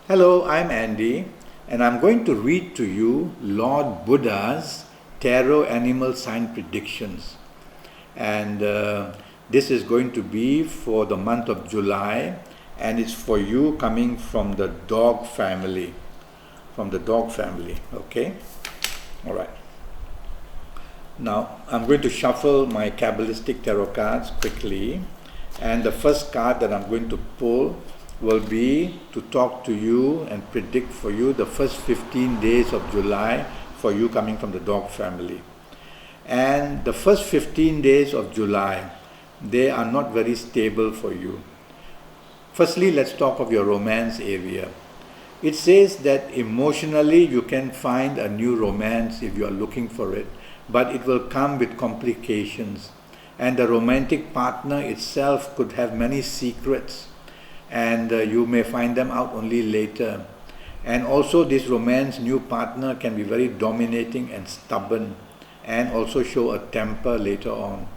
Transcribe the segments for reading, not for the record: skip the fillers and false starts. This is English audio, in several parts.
Hello, I'm Andy, and I'm going to read to you Lord Buddha's Tarot Animal Sign Predictions. And this is going to be for the month of July, and it's for you coming from the dog family. Okay? All right. Now, I'm going to shuffle my Kabbalistic tarot cards quickly, and the first card that I'm going to pull will be to talk to you and predict for you the first 15 days of July for you coming from the dog family. And the first 15 days of July, they are not very stable for you. Firstly, let's talk of your romance area. It says that emotionally you can find a new romance if you are looking for it, but it will come with complications. And the romantic partner itself could have many secrets, and you may find them out only later. And also this romance new partner can be very dominating and stubborn, and also show a temper later on.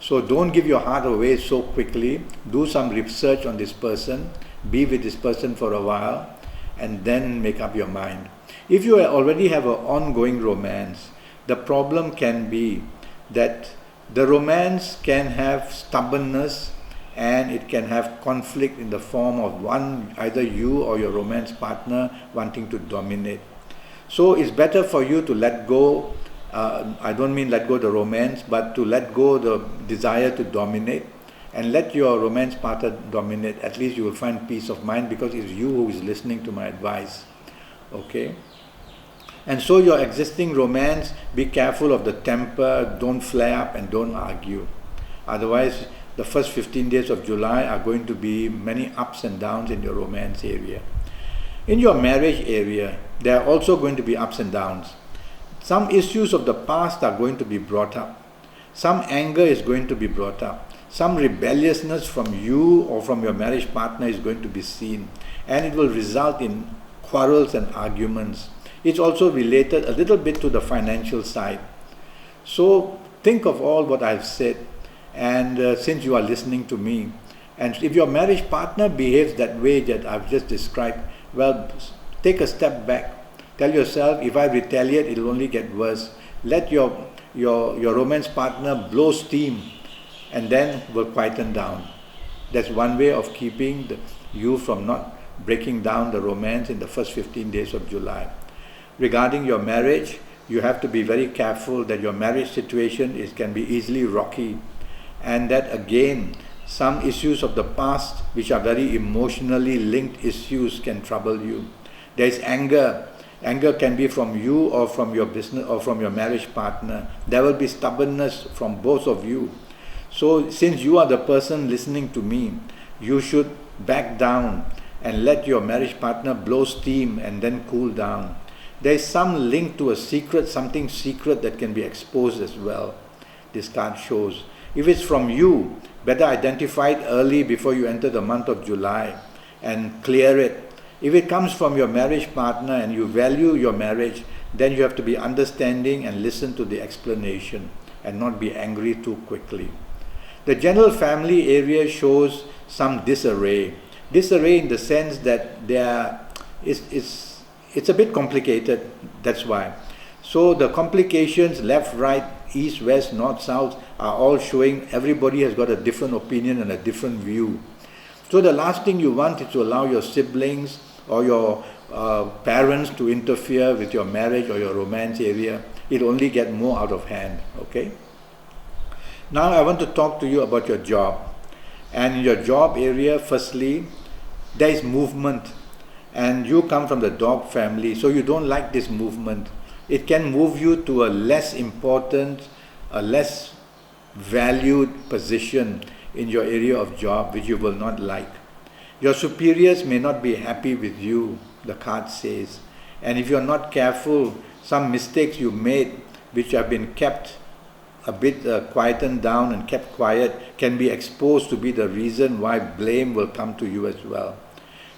So don't give your heart away so quickly. Do some research on this person, be with this person for a while, and then make up your mind. If you already have an ongoing romance, the problem can be that the romance can have stubbornness, and it can have conflict in the form of either you or your romance partner wanting to dominate. So it's better for you to let go. I don't mean let go the romance, but to let go the desire to dominate and let your romance partner dominate. At least you will find peace of mind, because it's you who is listening to my advice. Okay? And so your existing romance, be careful of the temper, don't flare up and don't argue. Otherwise, the first 15 days of July are going to be many ups and downs in your romance area. In your marriage area, there are also going to be ups and downs. Some issues of the past are going to be brought up. Some anger is going to be brought up. Some rebelliousness from you or from your marriage partner is going to be seen, and it will result in quarrels and arguments. It's also related a little bit to the financial side. So think of all what I've said, and since you are listening to me, and if your marriage partner behaves that way that I've just described, well, take a step back. Tell yourself, if I retaliate, it'll only get worse. Let your romance partner blow steam, and then will quieten down. That's one way of keeping you from not breaking down the romance in the first 15 days of July. Regarding your marriage, you have to be very careful that your marriage situation can be easily rocky, and that again, some issues of the past which are very emotionally linked issues can trouble you. There is anger. Anger can be from you or from your business or from your marriage partner. There will be stubbornness from both of you. So since you are the person listening to me, you should back down and let your marriage partner blow steam and then cool down. There is some link to a secret, something secret that can be exposed as well, this card shows. If it's from you, better identify it early before you enter the month of July and clear it. If it comes from your marriage partner and you value your marriage, then you have to be understanding and listen to the explanation and not be angry too quickly. The general family area shows some disarray. Disarray in the sense that it's a bit complicated, that's why. So the complications, left, right, east, west, north, south, are all showing everybody has got a different opinion and a different view. So the last thing you want is to allow your siblings or your parents to interfere with your marriage or your romance area. It'll only get more out of hand, okay? Now I want to talk to you about your job. And in your job area, firstly, there is movement. And you come from the dog family, so you don't like this movement. It can move you to a less important, a less valued position in your area of job, which you will not like. Your superiors may not be happy with you, the card says. And if you're not careful, some mistakes you made, which have been kept a bit quietened down and kept quiet, can be exposed to be the reason why blame will come to you as well.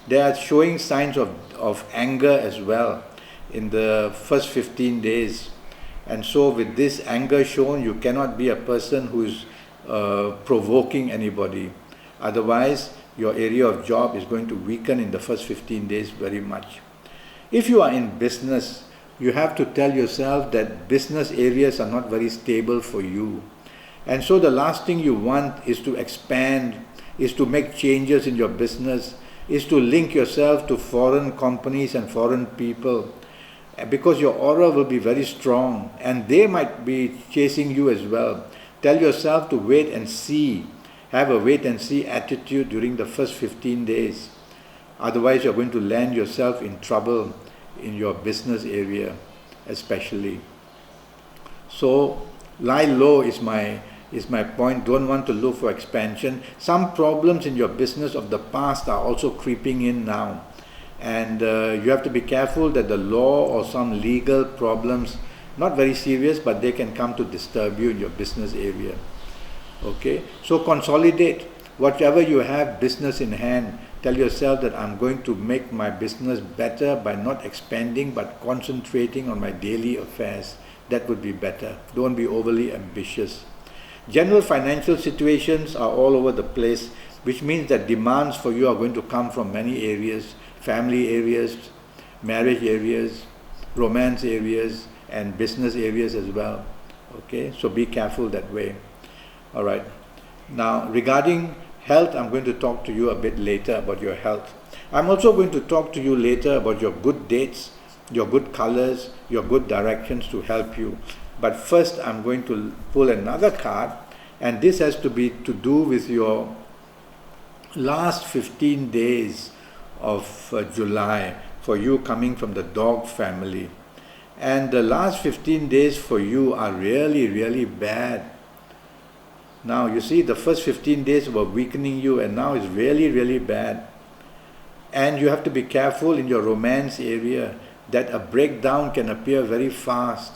They are showing signs of anger as well in the first 15 days. And so with this anger shown, you cannot be a person who is provoking anybody. Otherwise, your area of job is going to weaken in the first 15 days very much. If you are in business, you have to tell yourself that business areas are not very stable for you. And so the last thing you want is to expand, is to make changes in your business, is to link yourself to foreign companies and foreign people, because your aura will be very strong and they might be chasing you as well. Tell yourself to wait and see. Have a wait and see attitude during the first 15 days. Otherwise, you're going to land yourself in trouble in your business area, especially. So, lie low is my point. Don't want to look for expansion. Some problems in your business of the past are also creeping in now. And you have to be careful that the law or some legal problems, not very serious, but they can come to disturb you in your business area. Okay, so consolidate whatever you have business in hand. Tell yourself that I'm going to make my business better by not expanding but concentrating on my daily affairs. That would be better. Don't be overly ambitious. General financial situations are all over the place, which means that demands for you are going to come from many areas: family areas, marriage areas, romance areas, and business areas as well. Okay, so be careful that way. All right. Now, regarding health, I'm going to talk to you a bit later about your health. I'm also going to talk to you later about your good dates, your good colors, your good directions to help you. But first, I'm going to pull another card, and this has to be to do with your last 15 days of July for you coming from the dog family. And the last 15 days for you are really, really bad. Now, you see, the first 15 days were weakening you, and now it's really, really bad. And you have to be careful in your romance area that a breakdown can appear very fast.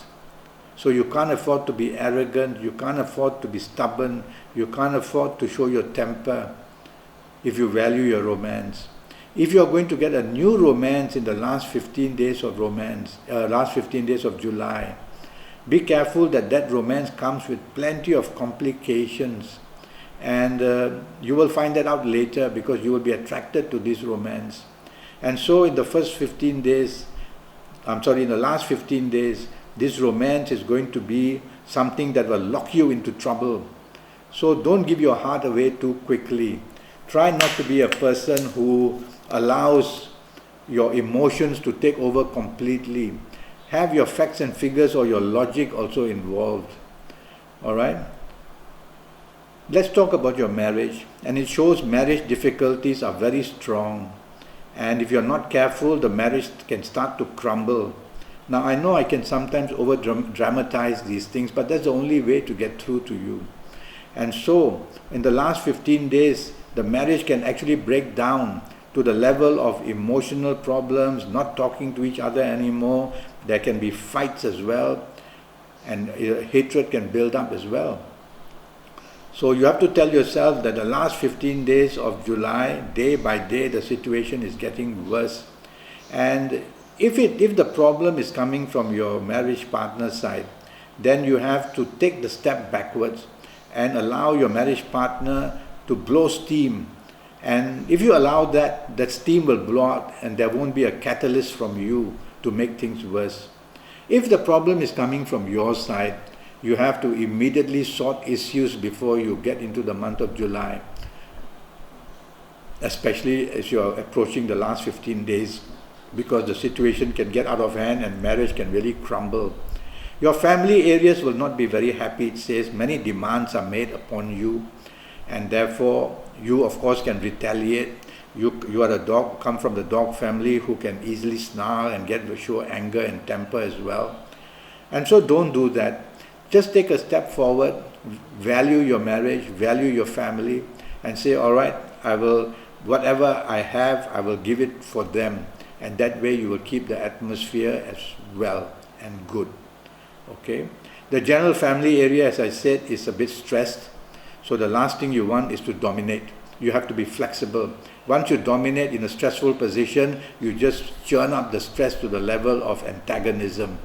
So you can't afford to be arrogant, you can't afford to be stubborn, you can't afford to show your temper if you value your romance. If you are going to get a new romance in the last 15 days of last 15 days of July, be careful that that romance comes with plenty of complications, and you will find that out later because you will be attracted to this romance. And so in the last 15 days, this romance is going to be something that will lock you into trouble. So don't give your heart away too quickly. Try not to be a person who allows your emotions to take over completely. Have your facts and figures or your logic also involved. All right? Let's talk about your marriage. And it shows marriage difficulties are very strong. And if you're not careful, the marriage can start to crumble. Now, I know I can sometimes over-dramatize these things, but that's the only way to get through to you. And so, in the last 15 days, the marriage can actually break down to the level of emotional problems, not talking to each other anymore. There can be fights as well, and hatred can build up as well. So you have to tell yourself that the last 15 days of July, day by day, the situation is getting worse. And if the problem is coming from your marriage partner's side, then you have to take the step backwards and allow your marriage partner to blow steam. And if you allow that, that steam will blow out and there won't be a catalyst from you to make things worse. If the problem is coming from your side, you have to immediately sort issues before you get into the month of July, especially as you are approaching the last 15 days, because the situation can get out of hand and marriage can really crumble. Your family areas will not be very happy. It says many demands are made upon you, and therefore you of course can retaliate. You are a dog, come from the dog family, who can easily snarl and show anger and temper as well. And so don't do that. Just take a step forward, value your marriage, value your family, and say, all right, whatever I have, I will give it for them. And that way you will keep the atmosphere as well and good. Okay? The general family area, as I said, is a bit stressed. So the last thing you want is to dominate. You have to be flexible. Once you dominate in a stressful position, you just churn up the stress to the level of antagonism.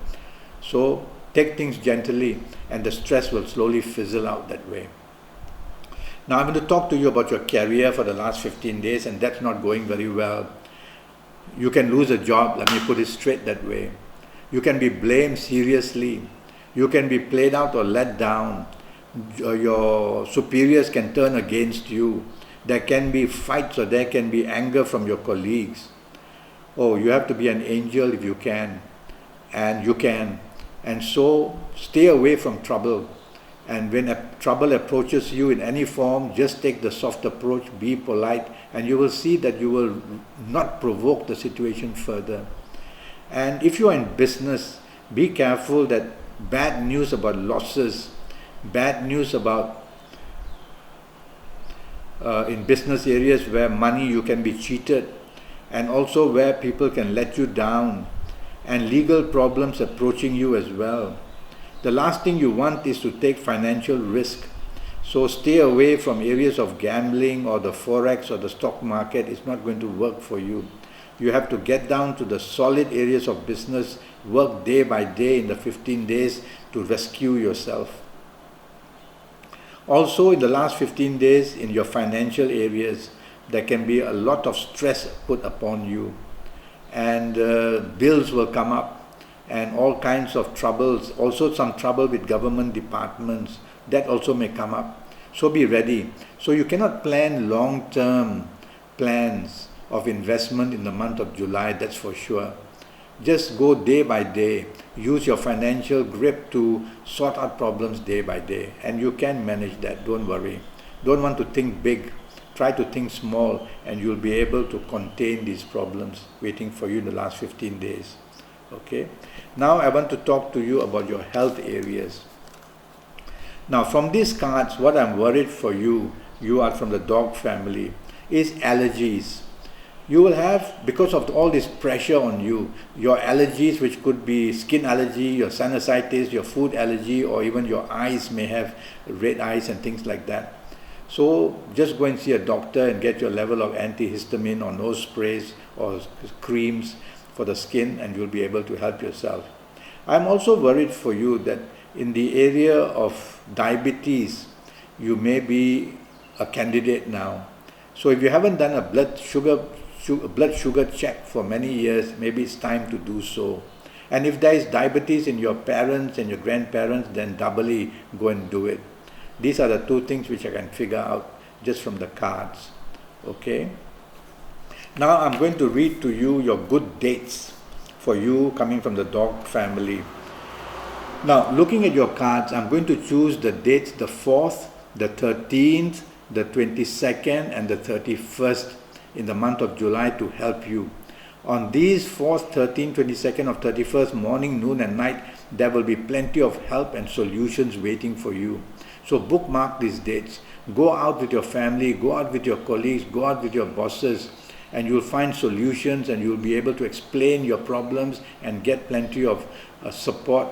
So take things gently and the stress will slowly fizzle out that way. Now I'm going to talk to you about your career for the last 15 days, and that's not going very well. You can lose a job, let me put it straight that way. You can be blamed seriously. You can be played out or let down. Your superiors can turn against you. There can be fights or there can be anger from your colleagues. Oh, you have to be an angel if you can. And you can. And so stay away from trouble. And when trouble approaches you in any form, just take the soft approach, be polite, and you will see that you will not provoke the situation further. And if you are in business, be careful that bad news about losses, bad news about in business areas where money you can be cheated, and also where people can let you down, and legal problems approaching you as well. The last thing you want is to take financial risk. So stay away from areas of gambling or the forex or the stock market. It's not going to work for you. You have to get down to the solid areas of business, work day by day in the 15 days to rescue yourself. Also, in the last 15 days, in your financial areas, there can be a lot of stress put upon you, and bills will come up, and all kinds of troubles, also some trouble with government departments, that also may come up. So be ready. So you cannot plan long-term plans of investment in the month of July, that's for sure. Just go day by day. Use your financial grip to sort out problems day by day, and you can manage that, don't worry. Don't want to think big. Try to think small, and you'll be able to contain these problems waiting for you in the last 15 days. Okay? Now I want to talk to you about your health areas. Now from these cards, what I'm worried for you, you are from the dog family, is allergies. You will have, because of all this pressure on you, your allergies, which could be skin allergy, your sinusitis, your food allergy, or even your eyes may have red eyes and things like that. So just go and see a doctor and get your level of antihistamine or nose sprays or creams for the skin, and you'll be able to help yourself. I'm also worried for you that in the area of diabetes, you may be a candidate now. So if you haven't done a blood sugar check for many years, maybe it's time to do so. And if there is diabetes in your parents and your grandparents, then doubly go and do it. These are the two things which I can figure out just from the cards. Okay? Now I'm going to read to you your good dates for you coming from the dog family. Now looking at your cards, I'm going to choose the dates the 4th, the 13th, the 22nd and the 31st in the month of July to help you. On these 4th, 13th, 22nd or 31st, morning, noon and night, there will be plenty of help and solutions waiting for you. So bookmark these dates. Go out with your family, go out with your colleagues, go out with your bosses, and you'll find solutions, and you'll be able to explain your problems and get plenty of support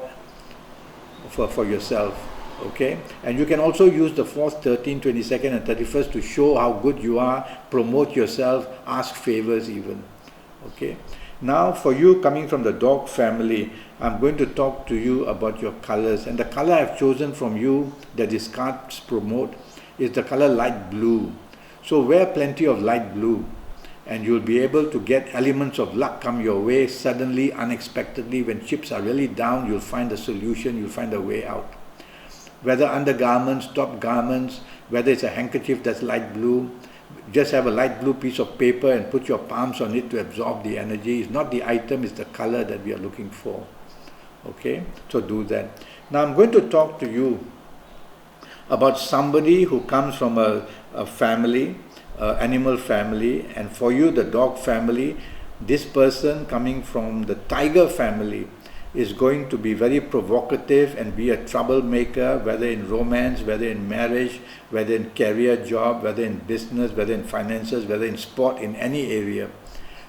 for yourself. Okay? And you can also use the 4th, 13th, 22nd and 31st to show how good you are, promote yourself, ask favors even. Okay? Now for you coming from the dog family, I'm going to talk to you about your colors, and the color I've chosen from you that these cards promote is the color light blue. So wear plenty of light blue, and you'll be able to get elements of luck come your way suddenly, unexpectedly. When chips are really down, you'll find a solution, you'll find a way out. Whether undergarments, top garments, whether it's a handkerchief that's light blue, just have a light blue piece of paper and put your palms on it to absorb the energy. It's not the item, it's the color that we are looking for. Okay, so do that. Now I'm going to talk to you about somebody who comes from a family, animal family, and for you the dog family, this person coming from the tiger family is going to be very provocative and be a troublemaker, whether in romance, whether in marriage, whether in career job, whether in business, whether in finances, whether in sport, in any area.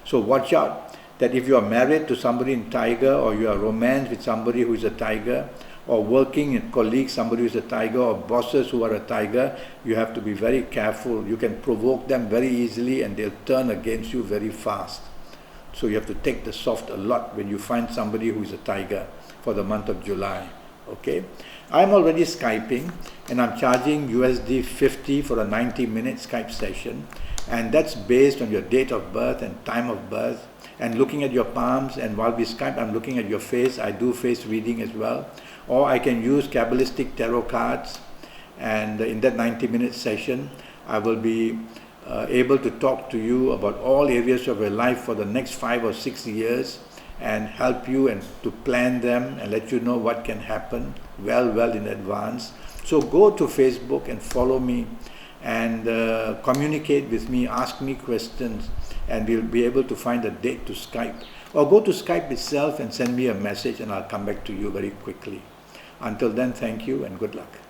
So watch out that if you are married to somebody in tiger, or you are romance with somebody who is a tiger, or working in colleagues, somebody who is a tiger, or bosses who are a tiger, you have to be very careful. You can provoke them very easily and they'll turn against you very fast. So you have to take the soft a lot when you find somebody who is a tiger for the month of July. Okay, I'm already Skyping, and I'm charging USD 50 for a 90-minute Skype session, and that's based on your date of birth and time of birth, and looking at your palms. And while we Skype, I'm looking at your face. I do face reading as well, or I can use Kabbalistic tarot cards, and in that 90-minute session I will be able to talk to you about all areas of your life for the next 5 or 6 years, and help you and to plan them and let you know what can happen well in advance. So go to Facebook and follow me, and communicate with me, ask me questions, and we'll be able to find a date to Skype, or go to Skype itself and send me a message, and I'll come back to you very quickly. Until then, thank you and good luck.